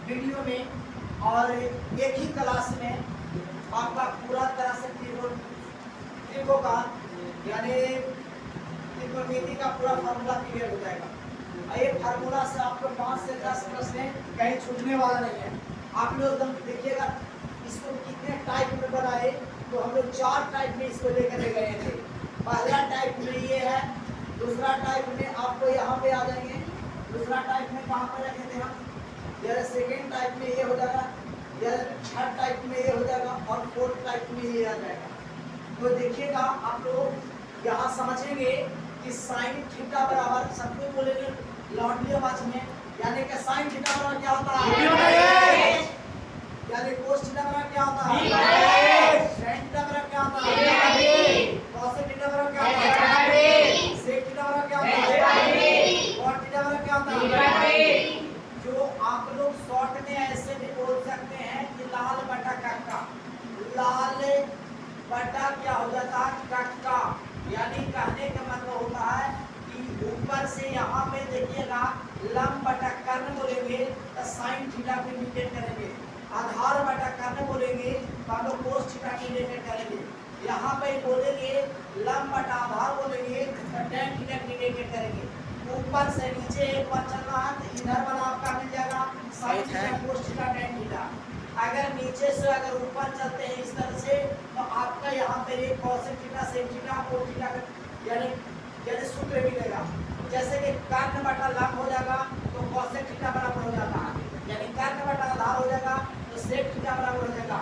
Video में और एक ही क्लास में आपका पूरा तरह से त्रिकोण का यानी त्रिकोणमिति का पूरा फार्मूला क्लियर हो जाएगा। ये फार्मूला से आपको 5 से 10 प्रश्न कहीं छूटने वाला नहीं है। आप लोग एकदम देखिएगा इसको कितने टाइप में बनाए, तो हम लोग 4 टाइप में इसको लेकर गए थे। पहला टाइप में ये है, दूसरा टाइप में आपको यहाँ पे आ जाएंगे, दूसरा टाइप में कहाँ पर रखे थे हम, या सेकेंड टाइप में ये हो जाएगा, या थर्ड टाइप में ये हो जाएगा और फोर्थ टाइप में ये आ जाएगा। तो देखिएगा आप लोग यहाँ समझेंगे कि साइन थीटा बराबर, सबको बोलेंगे लॉन्डली आवाज में, यानी कि साइन थीटा बराबर क्या होता है, यानी कोस थीटा बराबर क्या होता है, साइन थीटा बराबर क्या होता है, कॉस थीटा बराबर क्या होता है, सेक थीटा बराबर क्या होता है, कॉट थीटा बराबर क्या होता है। जो आप लोग शॉर्ट में ऐसे भी बोल सकते हैं कि लाल बटा कक्का, लाल बटा क्या हो जाता है कक्का, यानी कहने का मतलब होता है कि ऊपर से यहाँ पे देखिएगा लंब बटा कर्ण बोलेंगे तो साइन थीटा को इंडिकेट करेंगे, आधार बटा कर्ण बोलेंगे तो हम लोग कोस थीटा को इंडिकेट करेंगे, यहाँ पे बोलेंगे लंब बटा आधार बोलेंगे तो टैन थीटा को इंडिकेट करेंगे। ऊपर से नीचे एक बार चल रहा है तो इधर वाला आपका मिल जाएगा sine theta cos theta tan theta. अगर नीचे से अगर ऊपर चलते हैं इस तरह से तो आपका यहाँ पे ये cosec theta sec theta cos theta यानी सूत्र मिलेगा। जैसे कि कर्ण बटा लंब हो जाएगा तो कॉसेक थीटा बराबर हो जाता है, यानी कर्ण बटा आधार हो जाएगा तो सेक थीटा बराबर हो जाएगा,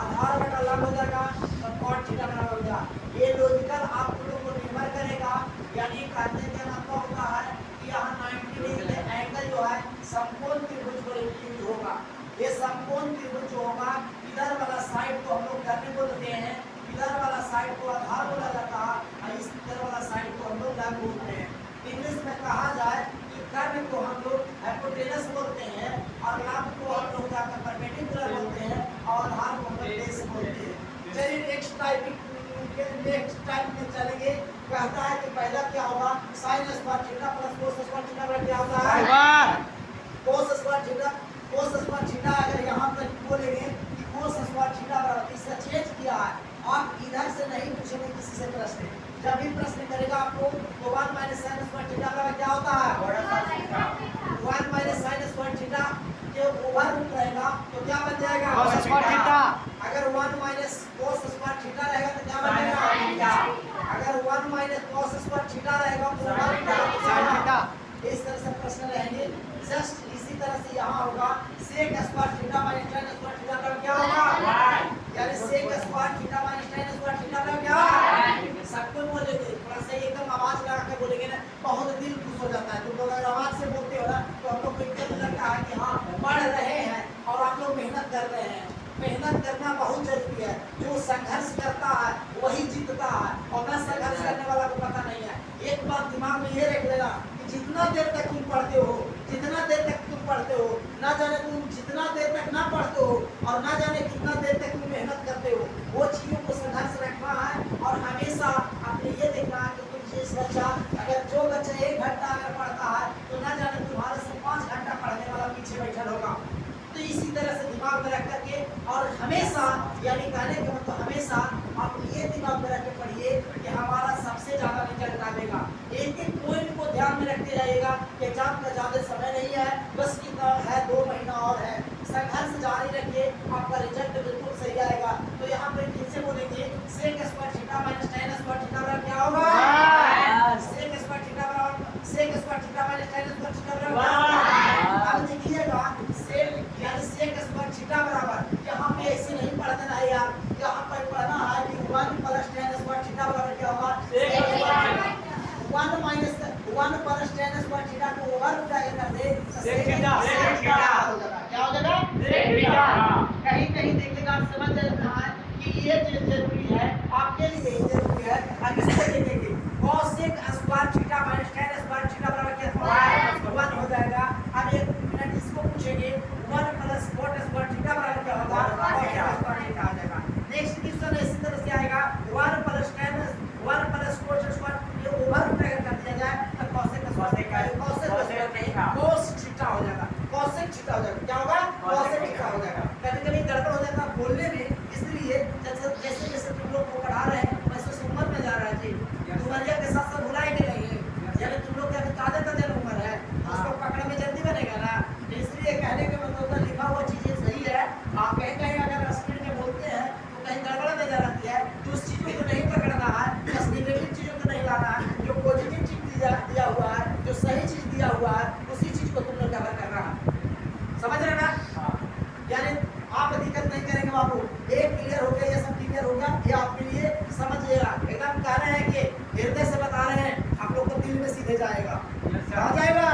आधार बटा लंब हो जाएगा तो कॉट थीटा बराबर हो जाएगा। ये लॉजिकल आप लोगों को निर्भर करेगा, यानी कहने का मतलब होता है कि यहाँ 90 डिग्री एंगल जो है समकोण त्रिभुज पर यूज होगा। ये समकोण त्रिभुज जो होगा इधर वाला साइड को हम लोग कर्ण बोलते हैं, इधर वाला साइड को आधार बोला जाता है और इस इधर वाला साइड को हम लोग लंब बोलते हैं। इंग्लिश में कहा जाए कि कर्ण को हम लोग हाइपोटेनस बोलते हैं और लंब को हम लोग जाकर परपेंडिकुलर बोलते हैं और आधार को हम लोग बेस बोलते हैं। चलिए नेक्स्ट टाइप में चलेंगे। कहता है कि पहला क्या होगा, sine square theta plus cos square theta बराबर क्या होता है, cos square theta. Cos square theta अगर यहाँ तक बोलेंगे कि कोस स्क्वायर थीटा बराबर, इसका चेंज किया है, आप इधर से नहीं पूछेंगे किसी से प्रश्न। जब भी प्रश्न करेगा आपको तो 1 माइनस साइन स्क्वायर थीटा बराबर क्या होता है, 1 माइनस साइन स्क्वायर थीटा के ओवर रूट रहेगा तो क्या बन जाएगा cos स्क्वायर थीटा। अगर 1 माइनस कोस स्क्वायर थीटा रहेगा तो क्या बनेगा, अगर 1 माइनस कोस स्क्वायर थीटा रहेगा तो साइन थीटा। इस तरह से प्रश्न रहेंगे। जस्ट इसी तरह से यहाँ होगा sec square theta minus tan square theta बराबर क्या होगा, यानी sec square theta minus tan square theta बराबर क्या होगा। सबको बोलेंगे थोड़ा सा एकदम आवाज लगा के बोलेंगे ना, बहुत दिल खुश हो जाता है। तो अगर आवाज से बोलते हो ना तो हम लोग को एकदम लगता है कि हाँ पढ़ रहे हैं और आप लोग मेहनत कर रहे हैं। मेहनत करना बहुत जरूरी है, जो संघर्ष करता है वही जीतता है, और मैं संघर्ष करने वाला को पता नहीं है। एक बात दिमाग में ये रख लेना कि जितना देर तक तुम पढ़ते हो, जितना देर तक तुम पढ़ते हो, ना जाने तुम जितना देर तक ना पढ़ते हो और ना जाने कितना देर तक तुम मेहनत करते हो, वो चीजों को संघर्ष रखना है। और हमेशा अपने ये देखना है कि तुम जिस बच्चा, अगर जो बच्चा 1 घंटा अगर पढ़ता है तो ना जाने तुम्हारे से 5 घंटा पढ़ने वाला पीछे बैठा होगा। तो इसी तरह से दिमाग में रख करके, और हमेशा यानी कहने का मतलब हमेशा आप ये दिमाग में रख के पढ़िए कि हमारा सबसे ज्यादा रिजल्ट आएगा। एक एक पॉइंट को ध्यान में रखते जाइएगा कि एग्जाम का ज्यादा समय नहीं है, बस कितना है 2 महीना और है। संघर्ष जारी रखिए, आपका रिजल्ट बिल्कुल सही आएगा। तो यहाँ पे फिर से बोलेंगे sec square theta minus tan square theta बराबर क्या होगा, सेक स्क्वायर थीटा बराबर sec square theta minus tan square theta बराबर क्या होगा। अब देखिएगा सेक यानी सेक स्क्वायर थीटा बराबर, यहाँ पे ऐसे नहीं पढ़ देना है यार, यहाँ पर पढ़ना है कि 1 प्लस tan स्क्वायर थीटा बराबर क्या होगा, 1 minus 1 plus tan square theta को ओवर रूट अगर कर दे तो सेक थीटा हो जाएगा। क्या हो जाएगा, सेक थीटा। कहीं कहीं देखिएगा आप समझ रहे हैं कि ये चीज जरूरी है, आपके लिए ही जरूरी है। अब इसको देखेंगे cosec square theta minus tan square theta बराबर क्या होगा, 1 हो जाएगा। अब एक मिनट इसको पूछेंगे 1 प्लस cot स्क्वायर थीटा बराबर क्या होगा, cos स्क्वायर थीटा आ जाएगा। नेक्स्ट क्वेश्चन इसी तरह से आएगा 1 प्लस cot स्क्वायर, ये ओवर रूट अगर कर दिया जाए तो cosec स्क्वायर cos थीटा हो जाएगा, cosec थीटा हो जाएगा। क्या होगा, cosec थीटा हो जाएगा। कभी-कभी गड़बड़ हो जाता है बोलने में, इसलिए जैसे तुम लोग को पढ़ा रहे हैं वैसे उस उम्र में जा रहा है जी। उमरिया के साथ साथ भुलाए कि नहीं है, यानी तुम लोग का ताजा उम्र है, उसको पकड़ने में जल्दी बनेगा ना। इसलिए कहने के मतलब तो लिखा हुआ चीजें सही है, आप कहीं अगर स्पीड में बोलते हैं तो कहीं गड़बड़ में जा रहती है, तो उस चीजों को नहीं पकड़ना है, बस नेगेटिव चीजों को नहीं लाना है, जो पॉजिटिव चीज दिया हुआ है, जो सही चीज दिया हुआ है, उसी चीज को तुम लोग कवर कर रहा है। समझ रहे ना? यानी आप दिक्कत नहीं करेंगे बाबू, एक क्लियर हो गया, ये सब क्लियर हो गया, ये आपके लिए समझिएगा। एकदम कह रहे हैं कि हृदय से बता रहे हैं, आप लोग को दिल में सीधे जाएगा। कहाँ जाएगा?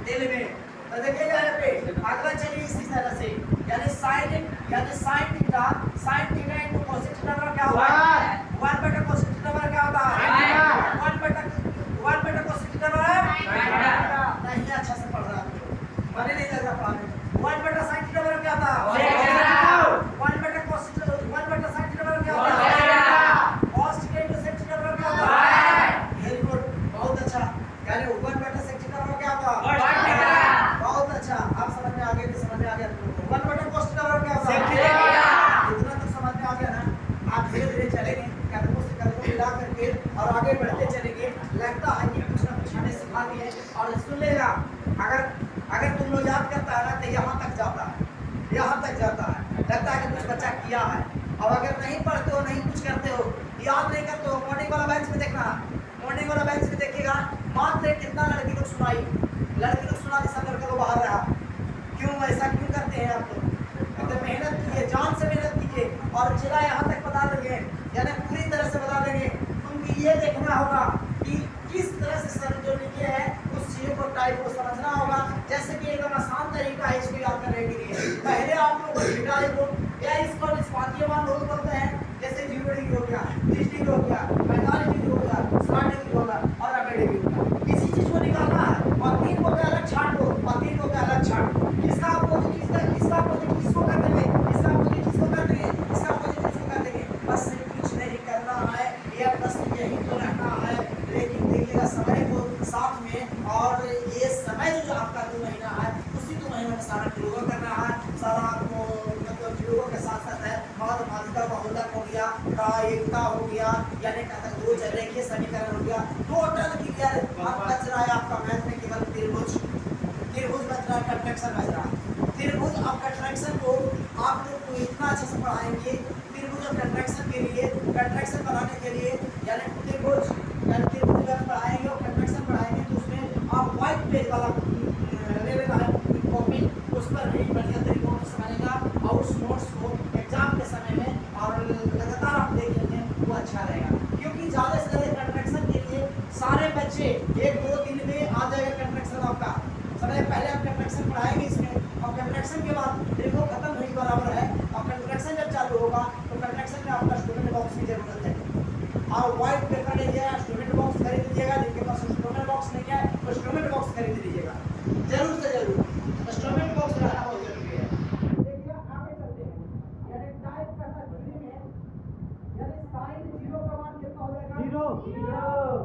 दिल में। तो देखिएगा यहाँ पे अगला चलिए इसी तरह से, यानी sine theta into cosec theta का क्या होता है? 1 बटा कोसेक थीटा का क्या होता है? 1 बटा कोसेक थीटा नहीं, अच्छा से पढ़ रहा है, मने नहीं लग रहा पढ़ाने। 1 बटा साइन थीटा का क्या होता है? 1 बटा कोसेक 1 बटा साइन थीटा का क्या होता है? cos theta into sec theta का क्या होता है? वेरी गुड, बहुत अच्छा। यानी 1 बटा सेक थीटा का क्या होता है? बहुत अच्छा, आप समझ में आ गया कि समझ में आ गया तुम लोगों को? 1 बटा cos थीटा का क्या होता है? इतना तो समझ में आ गया ना। आप धीरे-धीरे चलेंगे, कदमों से कदम मिला करके और आगे बढ़ते चलेंगे। लगता है कि कुछ ना कुछ हमें सिखा दिए, और सुन लेगा, अगर तुम लोग याद करता है ना तो यहाँ तक जाता है, लगता है कि कुछ बच्चा किया है। और अगर नहीं पढ़ते हो, नहीं कुछ करते हो, याद नहीं करते हो, मॉर्निंग वाला बेंच में देखना, मॉर्निंग वाला बेंच में देखिएगा, मात्र कितना लड़की लोग सुनाई, सब लड़के को बाहर रहा। क्यों ऐसा क्यों करते हैं आप लोग? तो मेहनत कीजिए, जान से मेहनत कीजिए, और जिला यहाँ तक बता देंगे, यानी पूरी तरह से बता देंगे। तुमको ये देखना होगा कि किस तरह से सर जो लिखे हैं उस चीज़ को टाइप को समझना होगा। जैसे कि एकदम आसान तरीका है इसको याद करने के लिए। पहले आप लोगों को थीटा को या इसको निष्पातीयमान लोग बोलते हैं, जैसे 0 डिग्री हो गया, 30 डिग्री हो गया, 45 डिग्री हो गया, 60 डिग्री हो गया और 90 डिग्री हो गया। इसी चीज़ को निकालना है, और 3 को अलग छाट दो, और 3 को अलग छाट दो। किसका अपोजिट किसको कर देंगे, इसका अपोजिट किसको कर देंगे, इसका अपोजिट किसको कर देंगे। बस कुछ नहीं करना है, ये बस यही तो रहना है। लेकिन देखिएगा समय को साथ में, और ये समय जो आपका 2 महीना है, उसी 2 महीनों में सारा प्रयोग करना है, सारा आपको मतलब प्रयोगों के साथ साथ है और माध्यिका बहुलक हो गया, प्रायिकता हो गया, यानी दो रेखीय समीकरण हो गया, टोटल क्लियर। अब बच रहा है आपका मैथ में केवल त्रिभुज बच रहा है, कंट्रैक्शन बच रहा है। त्रिभुज और कंट्रैक्शन को आप लोग को इतना अच्छे से पढ़ाएंगे, त्रिभुज और कंट्रैक्शन के लिए, कंट्रैक्शन बनाने के लिए, यानी त्रिभुज पढ़ाएंगे और कंट्रैक्शन पढ़ाएंगे, तो उसमें आप व्हाइट पेज वाला ले लेना है कॉपी, उस पर भी बढ़िया तरीकों से समझेगा, और उस नोट्स को एग्जाम के समय में और लगातार आप देखेंगे वो अच्छा रहेगा। क्योंकि ज़्यादा से ज़्यादा कंट्रैक्शन के लिए सारे बच्चे 1-2 दिन में आ जाएगा कंट्रैक्शन आपका। समय पहले आप कंट्रैक्शन पढ़ाएंगे इसमें, और कंट्रैक्शन के बाद देखो खत्म होने बराबर है, और कंट्रैक्शन जब चालू होगा तो कंट्रैक्शन में आपका स्टूडेंट बॉक्स की जरूरत है। और व्हाइट पेपर लीजिएगा, स्टूडेंट बॉक्स खरीद लीजिएगा, जिनके पास स्टूडेंट बॉक्स नहीं है तो स्टूडेंट बॉक्स खरीद लीजिएगा, जरूर से जरूर स्टूडेंट बॉक्स रहना बहुत जरूरी है। देखिए आगे चलते हैं, यानी टाइप करना जरूरी है, यानी साइन 0 का मान कितना हो जाएगा? 0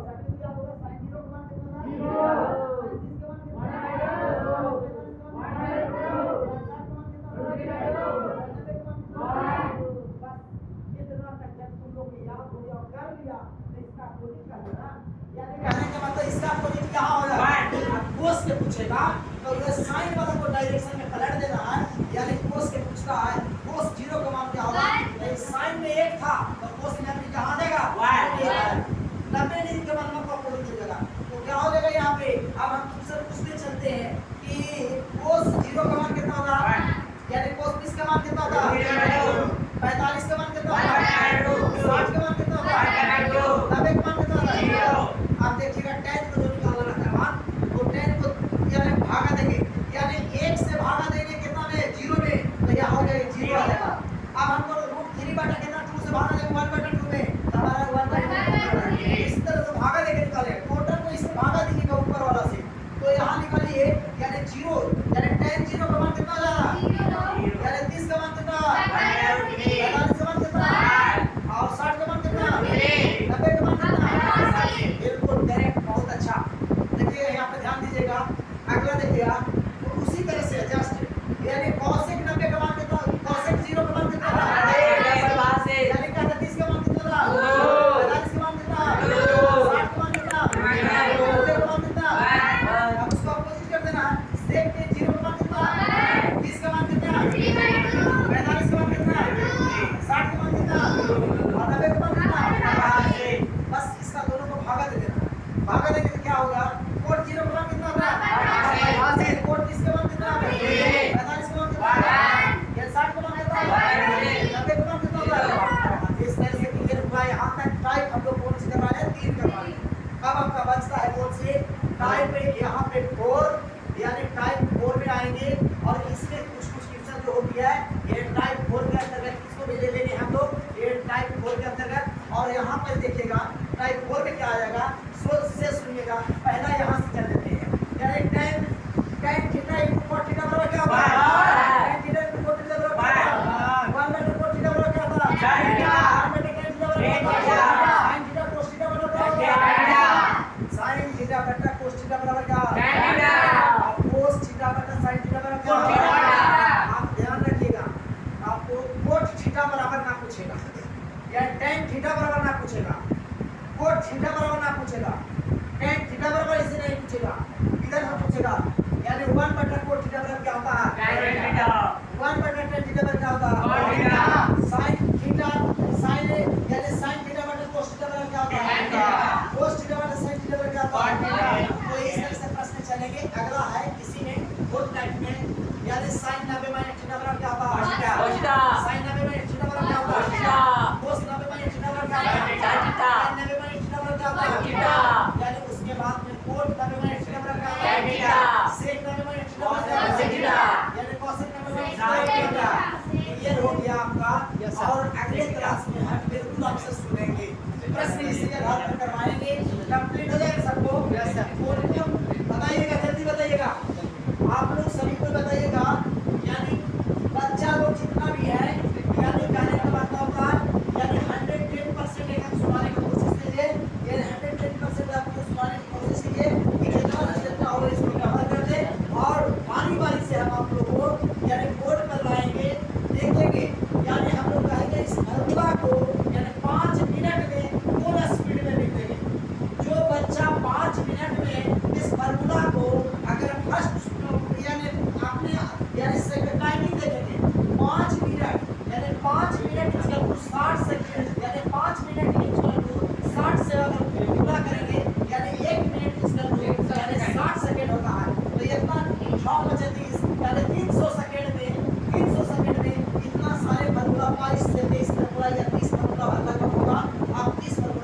सेकंड क्या होगा? साइन 0 का मान कितना होगा? 0 साइन 30 का मान कितना होगा? 1 बस इतना तक जब तुम लोग याद हो गया और कर लिया तो इसका अपोजिट कर देना, यानी कहने का मतलब इसका अपोजिट क्या हो जाएगा? कोस के पूछेगा तो ये साइन वाला को डायरेक्शन में पलट देना है, यानी कोस के पूछता है कोस 0 का मान क्या होगा? तो साइन में 1 था तो कोस में अपनी कहां देगा? 90 डिग्री के मान को अपोजिट हो जाएगा, तो क्या हो जाएगा यहाँ पे? अब हम तुमसे पूछते चलते हैं कि कोस 0 का मान कितना होगा, यानी कोस 30 का मान कितना होगा? 45 का मान कितना होगा? 60 का मान कितना होगा? 90 का मान कितना होगा? आप देखिएगा tan को जो निकालना रहता है मान, तो tan को यानी भागा देंगे, यानी 1 से भागा देंगे कितना में? 0 में, तो यहाँ हो जाएगा 0 आ जाएगा। अब हमको √3 बटा कितना 2 से भागा देंगे 1/2 में, तो हमारा 1/2 इस तरह से भागा देके निकालेंगे। टोटल को इससे भागा दीजिएगा ऊपर वाला से, तो यहाँ निकालिए, यानी 0, यानी tan 0 का मान दिया है ये टाइप 4 के अंतर्गत किसको ले लेंगे हम लोग ये टाइप 4 के अंतर्गत। और यहाँ पर देखिएगा टाइप 4 में क्या आ जाएगा सोच से सुनिएगा। पहला यहाँ से चल लेते हैं यानी tan theta into cot theta बराबर क्या होता है tan theta into cot theta बराबर क्या होता है 1/2 cot थीटा बराबर क्या होता है sin थीटा 1/2 tan थीटा बराबर क्या होता है sin थीटा cos थीटा बराबर क्या होता है sin थीटा बटा cos थीटा बराबर क्या होता है cos थीटा बटा sin थीटा बराबर क्या होता है। आप ध्यान रखिएगा आपको cot थीटा बराबर ना पूछेगा या tan थीटा बराबर ना पूछेगा cot थीटा बराबर ना पूछेगा tan थीटा बराबर इसे नहीं पूछेगा इधर हम पूछेगा यानी 1/cot थीटा बराबर क्या होता है tan थीटा 1/tan थीटा बराबर क्या होता है cot theta sin theta sin यानी sin थीटा बटा cos थीटा बराबर क्या होता है cos थीटा बटा sin थीटा बराबर क्या होता है। तो इस तरह से प्रश्न चलेंगे। अगला है किसी ने फोर्थ टाइप में यानी sin 90 - थीटा बराबर क्या होता है cos थीटा sin 90 - थीटा बराबर क्या होता cos है थीटा cos 90 - थीटा बराबर क्या होता है sin थीटा tan 90 - थीटा बराबर क्या होता है थीटा यानी उसके बाद में cot 90 - थीटा बराबर क्या होता tan है थीटा sec 90 - थीटा बराबर क्या होता है cos थीटा यानी cosec 90 - थीटा बराबर क्या होता है। क्लियर हो गया आपका। और अगले क्लास में हम बिल्कुल आपसे सुनेंगे प्रश्न इसी